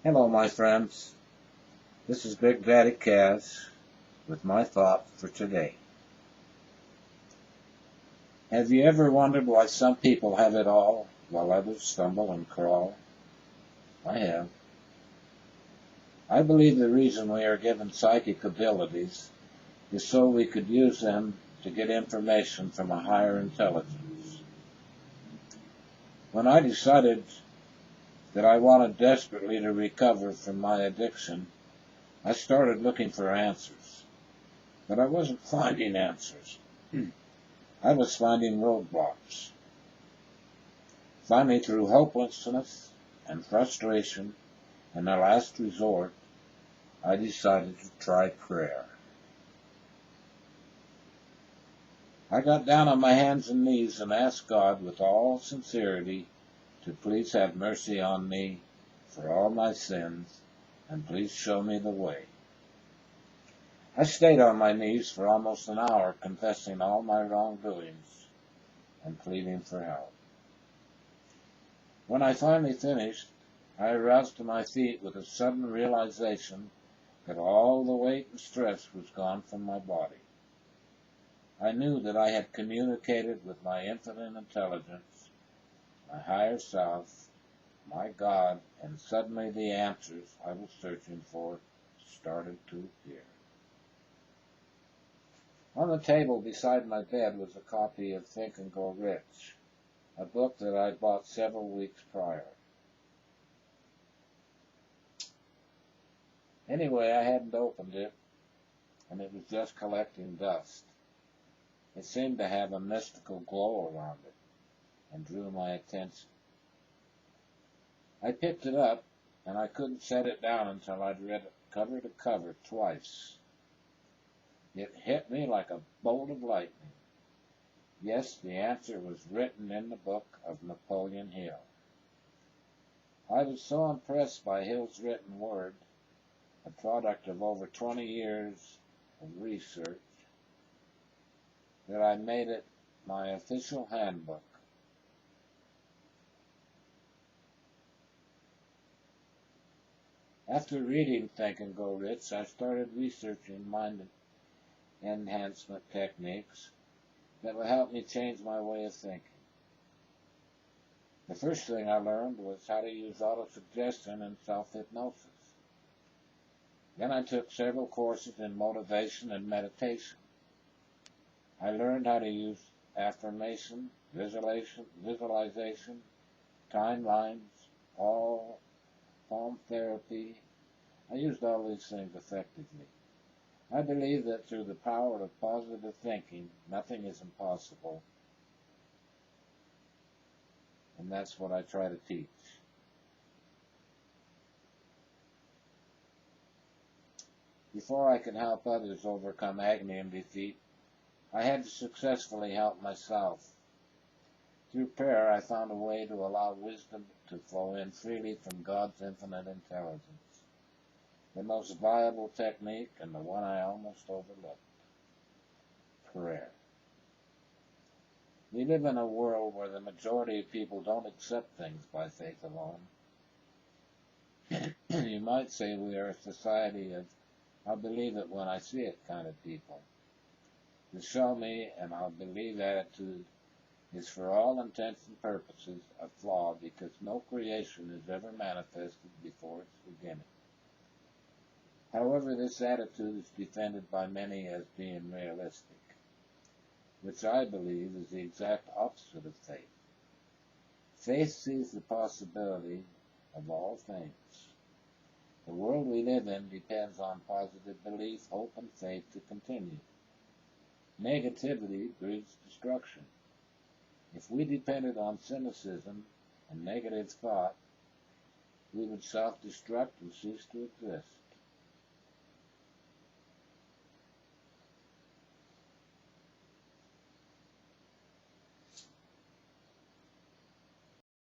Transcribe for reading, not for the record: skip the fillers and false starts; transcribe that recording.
Hello, my friends. This is Big Daddy Kaz with my thought for today. Have you ever wondered why some people have it all while others stumble and crawl? I have. I believe the reason we are given psychic abilities is so we could use them to get information from a higher intelligence. When I decided that I wanted desperately to recover from my addiction, I started looking for answers. But I wasn't finding answers. I was finding roadblocks. Finally, through hopelessness and frustration and the last resort, I decided to try prayer. I got down on my hands and knees and asked God with all sincerity to please have mercy on me for all my sins and please show me the way. I stayed on my knees for almost an hour confessing all my wrongdoings and pleading for help. When I finally finished, I arose to my feet with a sudden realization that all the weight and stress was gone from my body. I knew that I had communicated with my infinite intelligence, my higher self, my God, and suddenly the answers I was searching for started to appear. On the table beside my bed was a copy of Think and Grow Rich, a book that I bought several weeks prior. Anyway, I hadn't opened it, and it was just collecting dust. It seemed to have a mystical glow around it, and drew my attention. I picked it up, and I couldn't set it down until I'd read it cover to cover twice. It hit me like a bolt of lightning. Yes, the answer was written in the book of Napoleon Hill. I was so impressed by Hill's written word, a product of over 20 years of research, that I made it my official handbook. After reading Think and Grow Rich, I started researching mind enhancement techniques that will help me change my way of thinking. The first thing I learned was how to use autosuggestion and self-hypnosis. Then I took several courses in motivation and meditation. I learned how to use affirmation, visualization, timelines, palm therapy. I used all these things effectively. I believe that through the power of positive thinking, nothing is impossible, and that's what I try to teach. Before I could help others overcome agony and defeat, I had to successfully help myself. Through prayer, I found a way to allow wisdom to flow in freely from God's infinite intelligence. The most viable technique, and the one I almost overlooked: prayer. We live in a world where the majority of people don't accept things by faith alone. You might say we are a society of "I'll believe it when I see it" kind of people. The show me and I'll believe attitude is for all intents and purposes a flaw, because no creation is ever manifested before its beginning. However, this attitude is defended by many as being realistic, which I believe is the exact opposite of faith. Faith sees the possibility of all things. The world we live in depends on positive belief, hope, and faith to continue. Negativity breeds destruction. If we depended on cynicism and negative thought, we would self-destruct and cease to exist.